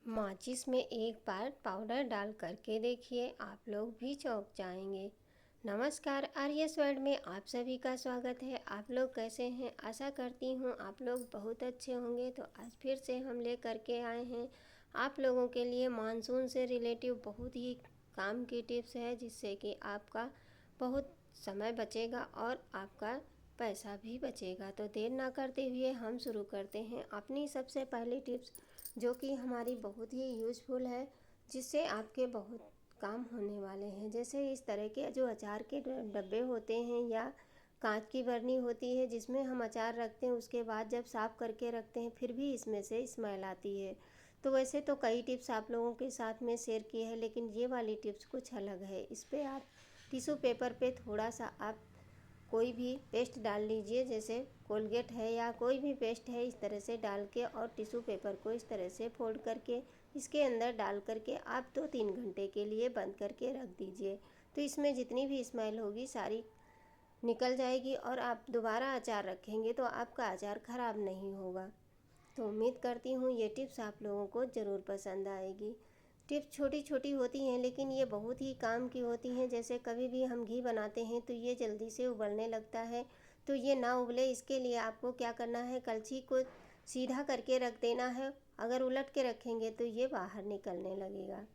माचिस में एक बार पाउडर डाल करके देखिए, आप लोग भी चौंक जाएंगे। नमस्कार, आर्यस वर्ल्ड में आप सभी का स्वागत है। आप लोग कैसे हैं? आशा करती हूँ आप लोग बहुत अच्छे होंगे। तो आज फिर से हम ले करके आए हैं आप लोगों के लिए मानसून से रिलेटिव बहुत ही काम की टिप्स है, जिससे कि आपका बहुत समय बचेगा और आपका पैसा भी बचेगा। तो देर ना करते हुए हम शुरू करते हैं अपनी सबसे पहली टिप्स, जो कि हमारी बहुत ही यूज़फुल है, जिससे आपके बहुत काम होने वाले हैं। जैसे इस तरह के जो अचार के डब्बे होते हैं या कांच की बरनी होती है जिसमें हम अचार रखते हैं, उसके बाद जब साफ़ करके रखते हैं फिर भी इसमें से स्मेल आती है। तो वैसे तो कई टिप्स आप लोगों के साथ में शेयर की है, लेकिन ये वाली टिप्स कुछ अलग है। इस पर आप टिश्यू पेपर पे थोड़ा सा आप कोई भी पेस्ट डाल लीजिए, जैसे कोलगेट है या कोई भी पेस्ट है, इस तरह से डाल के और टिश्यू पेपर को इस तरह से फोल्ड करके इसके अंदर डाल करके आप 2-3 घंटे के लिए बंद करके रख दीजिए। तो इसमें जितनी भी स्मेल होगी सारी निकल जाएगी और आप दोबारा अचार रखेंगे तो आपका अचार ख़राब नहीं होगा। तो उम्मीद करती हूँ ये टिप्स आप लोगों को ज़रूर पसंद आएगी। टिप्स छोटी छोटी होती हैं, लेकिन ये बहुत ही काम की होती हैं। जैसे कभी भी हम घी बनाते हैं तो ये जल्दी से उबलने लगता है, तो ये ना उबले इसके लिए आपको क्या करना है, कलछी को सीधा करके रख देना है। अगर उलट के रखेंगे तो ये बाहर निकलने लगेगा।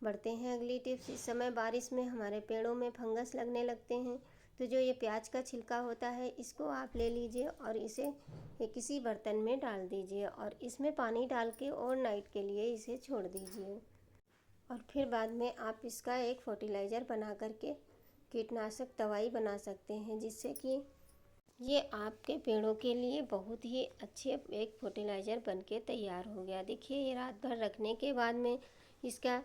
बढ़ते हैं अगली टिप्स। इस समय बारिश में हमारे पेड़ों में फंगस लगने लगते हैं, तो जो ये प्याज का छिलका होता है इसको आप ले लीजिए और इसे किसी बर्तन में डाल दीजिए और इसमें पानी डाल के ओवरनाइट के लिए इसे छोड़ दीजिए। और फिर बाद में आप इसका एक फर्टिलाइज़र बना करके कीटनाशक दवाई बना सकते हैं, जिससे कि ये आपके पेड़ों के लिए बहुत ही अच्छे एक फर्टिलाइज़र बन के तैयार हो गया। देखिए ये रात भर रखने के बाद में इसका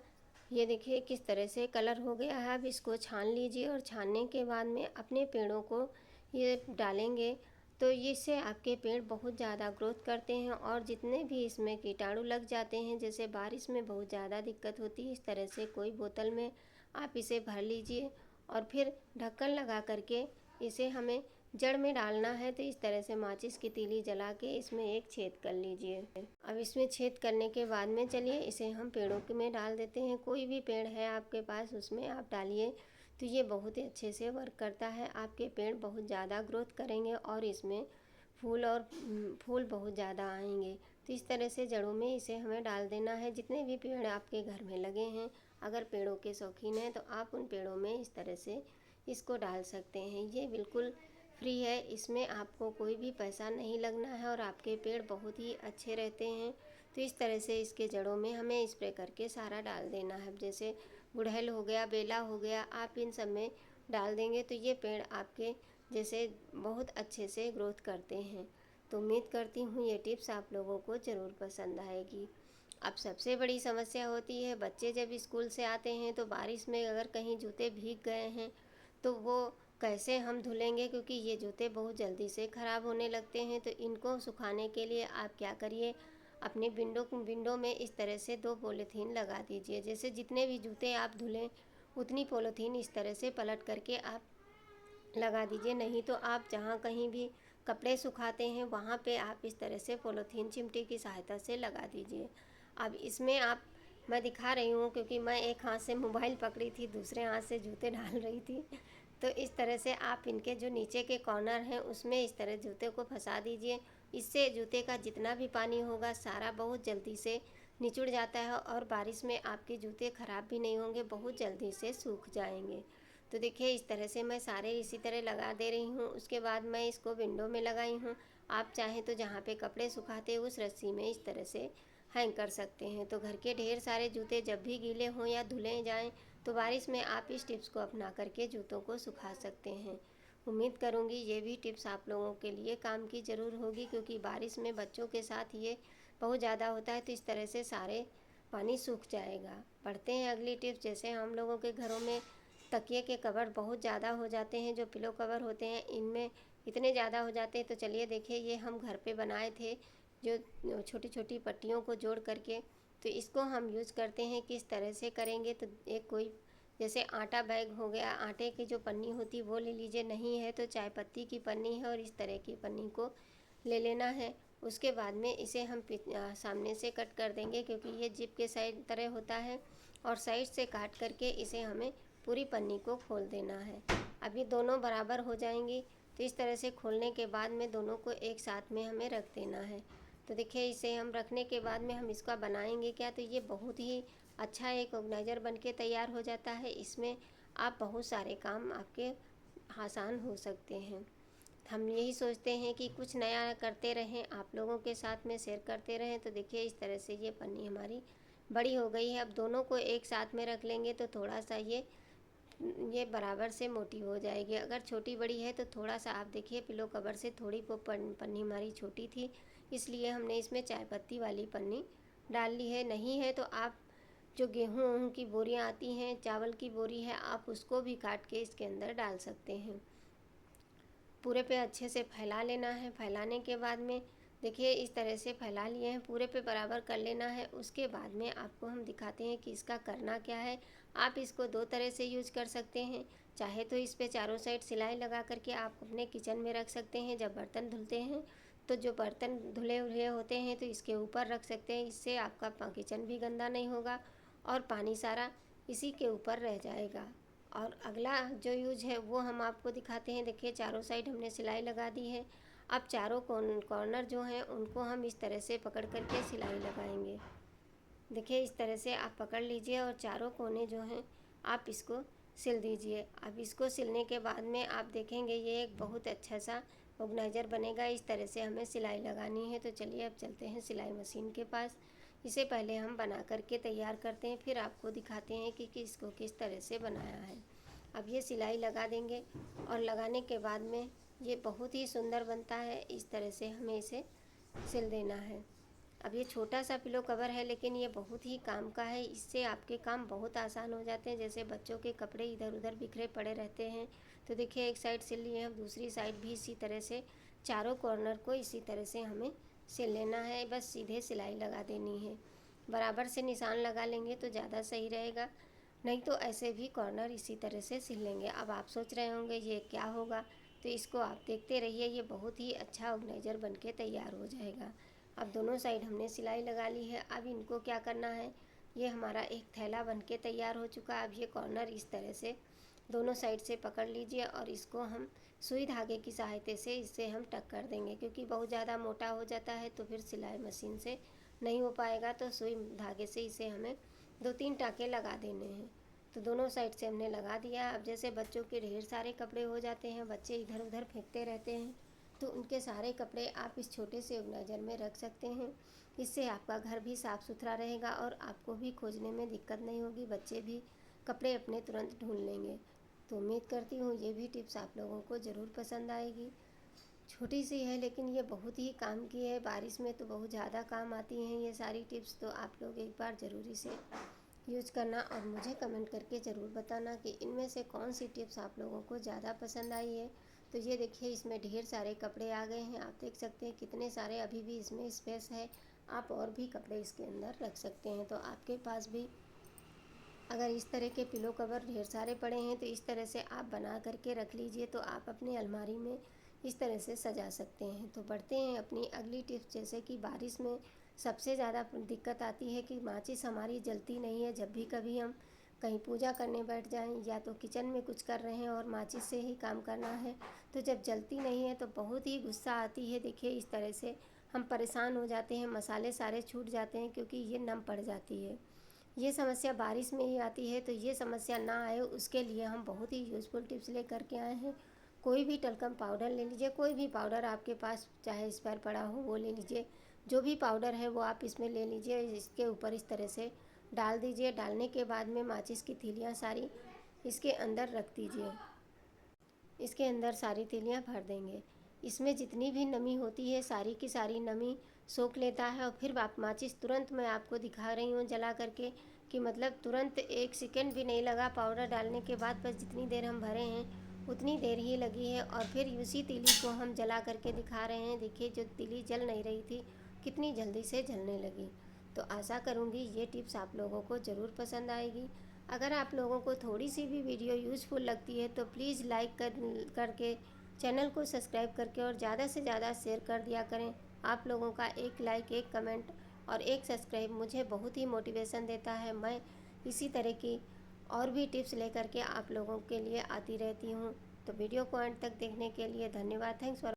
ये देखिए किस तरह से कलर हो गया है। अब इसको छान लीजिए और छानने के बाद में अपने पेड़ों को ये डालेंगे, तो इससे आपके पेड़ बहुत ज़्यादा ग्रोथ करते हैं। और जितने भी इसमें कीटाणु लग जाते हैं, जैसे बारिश में बहुत ज़्यादा दिक्कत होती है, इस तरह से कोई बोतल में आप इसे भर लीजिए और फिर ढक्कन लगा करके इसे हमें जड़ में डालना है। तो इस तरह से माचिस की तीली जला के इसमें एक छेद कर लीजिए। अब इसमें छेद करने के बाद में चलिए इसे हम पेड़ों के में डाल देते हैं। कोई भी पेड़ है आपके पास उसमें आप डालिए, तो ये बहुत ही अच्छे से वर्क करता है। आपके पेड़ बहुत ज़्यादा ग्रोथ करेंगे और इसमें फूल बहुत ज़्यादा आएंगे। तो इस तरह से जड़ों में इसे हमें डाल देना है। जितने भी पेड़ आपके घर में लगे हैं, अगर पेड़ों के शौकीन हैं तो आप उन पेड़ों में इस तरह से इसको डाल सकते हैं। ये बिल्कुल फ्री है, इसमें आपको कोई भी पैसा नहीं लगना है और आपके पेड़ बहुत ही अच्छे रहते हैं। तो इस तरह से इसके जड़ों में हमें स्प्रे करके सारा डाल देना है। जैसे गुड़हल हो गया, बेला हो गया, आप इन सब में डाल देंगे तो ये पेड़ आपके जैसे बहुत अच्छे से ग्रोथ करते हैं। तो उम्मीद करती हूँ ये टिप्स आप लोगों को ज़रूर पसंद आएगी। अब सबसे बड़ी समस्या होती है, बच्चे जब स्कूल से आते हैं तो बारिश में अगर कहीं जूते भीग गए हैं तो वो कैसे हम धुलेंगे, क्योंकि ये जूते बहुत जल्दी से ख़राब होने लगते हैं। तो इनको सुखाने के लिए आप क्या करिए, अपनी विंडो में इस तरह से 2 पॉलीथीन लगा दीजिए। जैसे जितने भी जूते आप धुलें उतनी पॉलीथीन इस तरह से पलट करके आप लगा दीजिए। नहीं तो आप जहाँ कहीं भी कपड़े सुखाते हैं वहाँ पे आप इस तरह से पॉलीथीन चिमटी की सहायता से लगा दीजिए। अब इसमें मैं दिखा रही हूँ क्योंकि मैं एक हाथ से मोबाइल पकड़ी थी, दूसरे हाथ से जूते डाल रही थी। तो इस तरह से आप इनके जो नीचे के कॉर्नर हैं उसमें इस तरह जूते को फंसा दीजिए। इससे जूते का जितना भी पानी होगा सारा बहुत जल्दी से निचुड़ जाता है और बारिश में आपके जूते ख़राब भी नहीं होंगे, बहुत जल्दी से सूख जाएंगे। तो देखिए इस तरह से मैं सारे इसी तरह लगा दे रही हूँ। उसके बाद मैं इसको विंडो में लगाई हूँ। आप चाहें तो जहाँ पे कपड़े सुखाते हैं उस रस्सी में इस तरह से हैंग कर सकते हैं। तो घर के ढेर सारे जूते जब भी गीले हों या धुले जाएं तो बारिश में आप इस टिप्स को अपना करके जूतों को सुखा सकते हैं। उम्मीद करूँगी ये भी टिप्स आप लोगों के लिए काम की ज़रूर होगी, क्योंकि बारिश में बच्चों के साथ ये बहुत ज़्यादा होता है। तो इस तरह से सारे पानी सूख जाएगा। पढ़ते हैं अगली टिप्स। जैसे हम लोगों के घरों में तकिए के कवर बहुत ज़्यादा हो जाते हैं, जो पिलो कवर होते हैं इनमें इतने ज़्यादा हो जाते हैं। तो चलिए देखिए ये हम घर पे बनाए थे, जो छोटी छोटी पट्टियों को जोड़ करके। तो इसको हम यूज़ करते हैं। किस तरह से करेंगे, तो एक कोई जैसे आटा बैग हो गया, आटे की जो पन्नी होती है वो ले लीजिए, नहीं है तो चाय पत्ती की पन्नी है और इस तरह की पन्नी को ले लेना है। उसके बाद में इसे हम सामने से कट कर देंगे, क्योंकि ये जिप के साइड तरह होता है, और साइड से काट करके इसे हमें पूरी पन्नी को खोल देना है। अब ये दोनों बराबर हो जाएंगी, तो इस तरह से खोलने के बाद में दोनों को एक साथ में हमें रख देना है। तो देखिए, इसे हम रखने के बाद में हम इसका बनाएंगे क्या, तो ये बहुत ही अच्छा एक ऑर्गेनाइज़र बनके तैयार हो जाता है। इसमें आप बहुत सारे काम आपके आसान हो सकते हैं। हम यही सोचते हैं कि कुछ नया करते रहें, आप लोगों के साथ में शेयर करते रहें। तो देखिए, इस तरह से ये पन्नी हमारी बड़ी हो गई है। अब दोनों को एक साथ में रख लेंगे तो थोड़ा सा ये बराबर से मोटी हो जाएगी। अगर छोटी बड़ी है तो थोड़ा सा, आप देखिए पिलो कवर से थोड़ी वो पन्नी हमारी छोटी थी, इसलिए हमने इसमें चाय पत्ती वाली पन्नी डाल ली है। नहीं है तो आप जो गेहूँ की बोरियाँ आती हैं, चावल की बोरी है, आप उसको भी काट के इसके अंदर डाल सकते हैं। पूरे पे अच्छे से फैला लेना है। फैलाने के बाद में देखिए, इस तरह से फैला लिए हैं, पूरे पे बराबर कर लेना है। उसके बाद में आपको हम दिखाते हैं कि इसका करना क्या है। आप इसको दो तरह से यूज कर सकते हैं। चाहे तो इस पे चारों साइड सिलाई लगा करके आप अपने किचन में रख सकते हैं। जब बर्तन धुलते हैं तो जो बर्तन धुले हुए होते हैं तो इसके ऊपर रख सकते हैं। इससे आपका किचन भी गंदा नहीं होगा और पानी सारा इसी के ऊपर रह जाएगा। और अगला जो यूज है वो हम आपको दिखाते हैं। देखिए, चारों साइड हमने सिलाई लगा दी है। अब चारों कॉर्नर जो हैं उनको हम इस तरह से पकड़ करके सिलाई लगाएंगे। देखिए, इस तरह से आप पकड़ लीजिए और चारों कोने जो हैं आप इसको सिल दीजिए। अब इसको सिलने के बाद में आप देखेंगे ये एक बहुत अच्छा सा ऑर्गेनाइज़र बनेगा। इस तरह से हमें सिलाई लगानी है। तो चलिए अब चलते हैं सिलाई मशीन के पास। इसे पहले हम बना करके तैयार करते हैं, फिर आपको दिखाते हैं कि इसको किस तरह से बनाया है। अब ये सिलाई लगा देंगे और लगाने के बाद में ये बहुत ही सुंदर बनता है। इस तरह से हमें इसे सिल देना है। अब ये छोटा सा पिलो कवर है, लेकिन ये बहुत ही काम का है। इससे आपके काम बहुत आसान हो जाते हैं। जैसे बच्चों के कपड़े इधर उधर बिखरे पड़े रहते हैं, तो देखिए एक साइड सिल लिए, अब दूसरी साइड भी इसी तरह से चारों कॉर्नर को इसी तरह से हमें सिल लेना है। बस सीधे सिलाई लगा देनी है। बराबर से निशान लगा लेंगे तो ज़्यादा सही रहेगा, नहीं तो ऐसे भी कॉर्नर इसी तरह से सिल लेंगे। अब आप सोच रहे होंगे ये क्या होगा, तो इसको आप देखते रहिए। ये बहुत ही अच्छा ऑर्गेनाइज़र बनके तैयार हो जाएगा। अब दोनों साइड हमने सिलाई लगा ली है। अब इनको क्या करना है, ये हमारा एक थैला बनके तैयार हो चुका है। अब ये कॉर्नर इस तरह से दोनों साइड से पकड़ लीजिए और इसको हम सुई धागे की सहायता से इससे हम टक कर देंगे, क्योंकि बहुत ज़्यादा मोटा हो जाता है तो फिर सिलाई मशीन से नहीं हो पाएगा। तो सुई धागे से इसे हमें 2-3 टाँके लगा देने हैं। तो दोनों साइड से हमने लगा दिया। अब जैसे बच्चों के ढेर सारे कपड़े हो जाते हैं, बच्चे इधर उधर फेंकते रहते हैं, तो उनके सारे कपड़े आप इस छोटे से ऑर्गेनाइज़र में रख सकते हैं। इससे आपका घर भी साफ़ सुथरा रहेगा और आपको भी खोजने में दिक्कत नहीं होगी। बच्चे भी कपड़े अपने तुरंत ढूंढ लेंगे। तो उम्मीद करती हूँ ये भी टिप्स आप लोगों को ज़रूर पसंद आएगी। छोटी सी है लेकिन ये बहुत ही काम की है। बारिश में तो बहुत ज़्यादा काम आती हैं ये सारी टिप्स। तो आप लोग एक बार ज़रूर इसे यूज करना और मुझे कमेंट करके ज़रूर बताना कि इनमें से कौन सी टिप्स आप लोगों को ज़्यादा पसंद आई है। तो ये देखिए, इसमें ढेर सारे कपड़े आ गए हैं। आप देख सकते हैं कितने सारे, अभी भी इसमें स्पेस है। आप और भी कपड़े इसके अंदर रख सकते हैं। तो आपके पास भी अगर इस तरह के पिलो कवर ढेर सारे पड़े हैं तो इस तरह से आप बना करके रख लीजिए। तो आप अपनी अलमारी में इस तरह से सजा सकते हैं। तो बढ़ते हैं अपनी अगली टिप्स। जैसे कि बारिश में सबसे ज़्यादा दिक्कत आती है कि माचिस हमारी जलती नहीं है। जब भी कभी हम कहीं पूजा करने बैठ जाएं या तो किचन में कुछ कर रहे हैं और माचिस से ही काम करना है, तो जब जलती नहीं है तो बहुत ही गुस्सा आती है। देखिए, इस तरह से हम परेशान हो जाते हैं, मसाले सारे छूट जाते हैं क्योंकि ये नम पड़ जाती है। ये समस्या बारिश में ही आती है। तो ये समस्या ना आए उसके लिए हम बहुत ही यूज़फुल टिप्स लेकर के आए हैं। कोई भी टलकम पाउडर ले लीजिए, कोई भी पाउडर आपके पास चाहे स्पेयर पड़ा हो वो ले लीजिए। जो भी पाउडर है वो आप इसमें ले लीजिए। इसके ऊपर इस तरह से डाल दीजिए। डालने के बाद में माचिस की तीलियाँ सारी इसके अंदर रख दीजिए। इसके अंदर सारी तीलियाँ भर देंगे। इसमें जितनी भी नमी होती है सारी की सारी नमी सोख लेता है। और फिर आप माचिस तुरंत, मैं आपको दिखा रही हूँ जला करके, कि मतलब तुरंत 1 सेकंड भी नहीं लगा पाउडर डालने के बाद। बस जितनी देर हम भरे हैं उतनी देर ही लगी है। और फिर उसी तीली को हम जला करके दिखा रहे हैं। देखिए, जो तीली जल नहीं रही थी कितनी जल्दी से जलने लगी। तो आशा करूँगी ये टिप्स आप लोगों को ज़रूर पसंद आएगी। अगर आप लोगों को थोड़ी सी भी वीडियो यूज़फुल लगती है तो प्लीज़ लाइक करके चैनल को सब्सक्राइब करके और ज़्यादा से ज़्यादा शेयर कर दिया करें, आप लोगों का एक लाइक, एक कमेंट और एक सब्सक्राइब मुझे बहुत ही मोटिवेशन देता है। मैं इसी तरह की और भी टिप्स लेकर के आप लोगों के लिए आती रहती हूँ। तो वीडियो को अंत तक देखने के लिए धन्यवाद। Thanks for